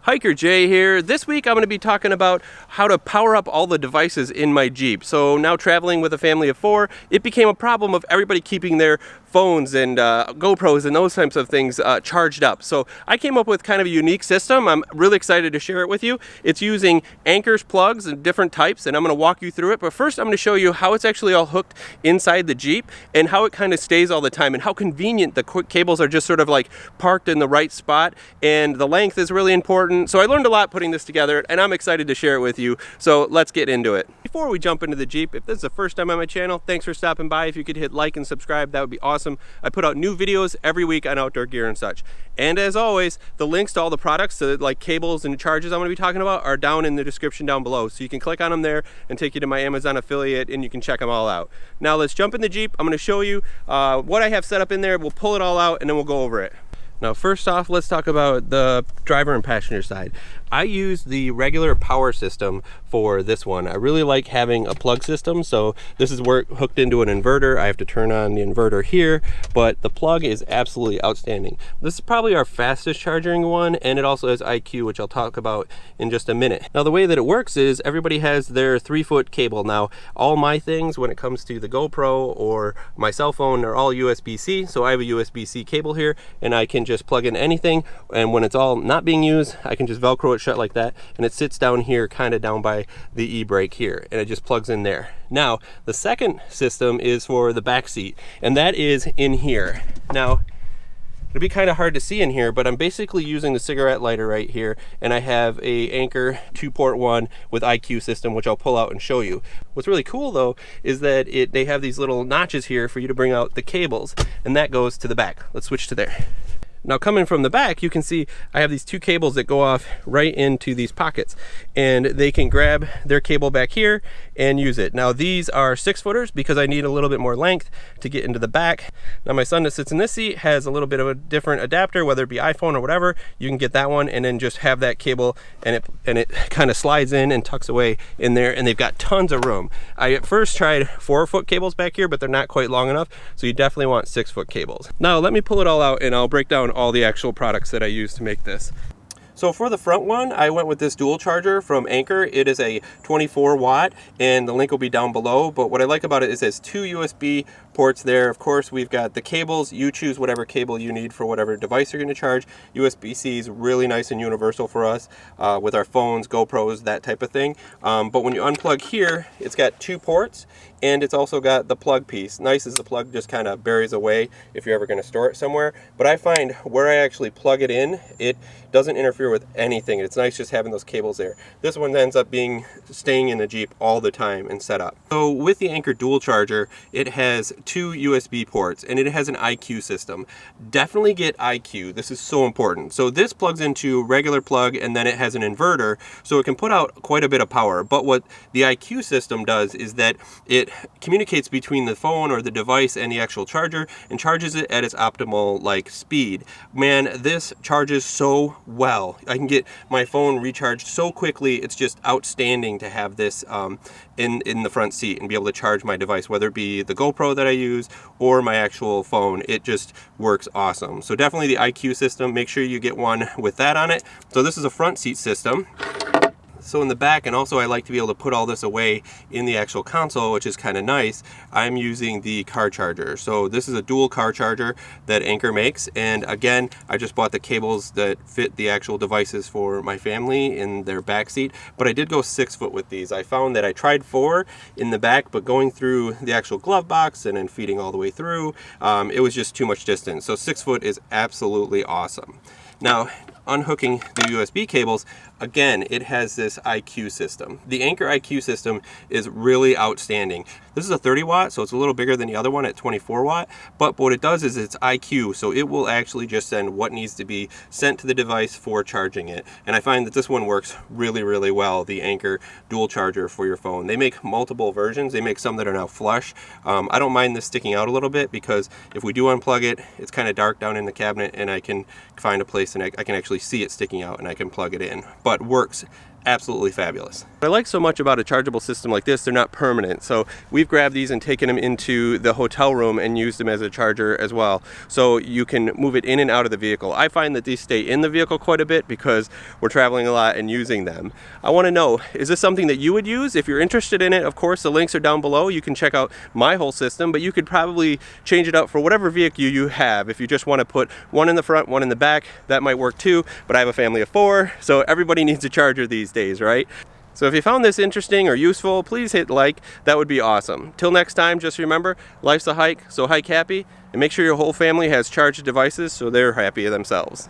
Hiker Jay here. This week I'm going to be talking about how to power up all the devices in my Jeep. So now traveling with a family of 4, it became a problem of everybody keeping their phones and GoPros and those types of things charged up. So I came up with kind of a unique system. I'm really excited to share it with you. It's using Anker's plugs and different types, and I'm going to walk you through it. But first I'm going to show you how it's actually all hooked inside the Jeep and how it kind of stays all the time and how convenient the quick cables are, just sort of like parked in the right spot, and the length is really important. So I learned a lot putting this together, and I'm excited to share it with you. So let's get into it. Before we jump into the Jeep, if this is the first time on my channel, thanks for stopping by. If you could hit like and subscribe, that would be awesome. I put out new videos every week on outdoor gear and such. And as always, the links to all the products, so like cables and chargers I'm going to be talking about, are down in the description down below. So you can click on them there and take you to my Amazon affiliate, and you can check them all out. Now let's jump in the Jeep. I'm going to show you what I have set up in there. We'll pull it all out and then we'll go over it. Now first off, let's talk about the driver and passenger side. I use the regular power system for this one. I really like having a plug system, so this is where hooked into an inverter. I have to turn on the inverter here, but the plug is absolutely outstanding. This is probably our fastest charging one, and it also has IQ, which I'll talk about in just a minute. Now the way that it works is everybody has their 3-foot cable. Now all my things, when it comes to the GoPro or my cell phone, are all USB-C, so I have a USB-C cable here, and I can just plug in anything, and when it's all not being used, I can just Velcro it shut like that, and it sits down here, kind of down by the e-brake here, and it just plugs in there. Now the second system is for the back seat, and that is in here. Now it'll be kind of hard to see in here, but I'm basically using the cigarette lighter right here, and I have a Anker 2-port one with IQ system, which I'll pull out and show you. What's really cool though is that they have these little notches here for you to bring out the cables, and that goes to the back. Let's switch to there. Now coming from the back, you can see I have these 2 cables that go off right into these pockets, and they can grab their cable back here and use it. Now these are 6-footers because I need a little bit more length to get into the back. Now my son that sits in this seat has a little bit of a different adapter, whether it be iPhone or whatever. You can get that one and then just have that cable, and it kind of slides in and tucks away in there, and they've got tons of room. I at first tried 4-foot cables back here, but they're not quite long enough, so you definitely want 6-foot cables. Now let me pull it all out and I'll break down all the actual products that I use to make this. So for the front one, I went with this dual charger from Anker. It is a 24 watt, and the link will be down below. But what I like about it is it has 2 USB ports there. Of course, we've got the cables. You choose whatever cable you need for whatever device you're going to charge. USB-C is really nice and universal for us with our phones, GoPros, that type of thing. But when you unplug here, it's got 2 ports, and it's also got the plug piece. Nice as the plug just kind of buries away if you're ever going to store it somewhere. But I find where I actually plug it in, it doesn't interfere with anything. It's nice just having those cables there. This one ends up staying in the Jeep all the time and set up. So with the Anker dual charger, it has 2 USB ports, and it has an IQ system. Definitely get IQ. This is so important. So this plugs into regular plug, and then it has an inverter, so it can put out quite a bit of power. But what the IQ system does is that it communicates between the phone or the device and the actual charger and charges it at its optimal speed. Man, this charges so well. I can get my phone recharged so quickly. It's just outstanding to have this in the front seat and be able to charge my device, whether it be the GoPro that I use or my actual phone. It just works awesome. So definitely the IQ system, make sure you get one with that on it. So this is a front seat system. So in the back, and also I like to be able to put all this away in the actual console, which is kind of nice, I'm using the car charger. So this is a dual car charger that Anker makes, and again, I just bought the cables that fit the actual devices for my family in their back seat, but I did go 6-foot with these. I found that I tried 4 in the back, but going through the actual glove box and then feeding all the way through, it was just too much distance. So 6-foot is absolutely awesome. Now, unhooking the USB cables, again, it has this IQ system. The Anker IQ system is really outstanding. This is a 30 watt, so it's a little bigger than the other one at 24 watt, but what it does is it's IQ, so it will actually just send what needs to be sent to the device for charging it. And I find that this one works really, really well, the Anker dual charger for your phone. They make multiple versions. They make some that are now flush. I don't mind this sticking out a little bit, because if we do unplug it, it's kind of dark down in the cabinet, and I can find a place and I can actually see it sticking out and I can plug it in. But works absolutely fabulous. What I like so much about a chargeable system like this, they're not permanent. So we've grabbed these and taken them into the hotel room and used them as a charger as well. So you can move it in and out of the vehicle. I find that these stay in the vehicle quite a bit because we're traveling a lot and using them. I want to know, is this something that you would use? If you're interested in it, of course, the links are down below. You can check out my whole system, but you could probably change it out for whatever vehicle you have. If you just want to put one in the front, one in the back, that might work too. But I have a family of 4, so everybody needs a charger these days, right? So if you found this interesting or useful, please hit like. That would be awesome. Till next time, just remember, life's a hike, so hike happy, and make sure your whole family has charged devices so they're happy themselves.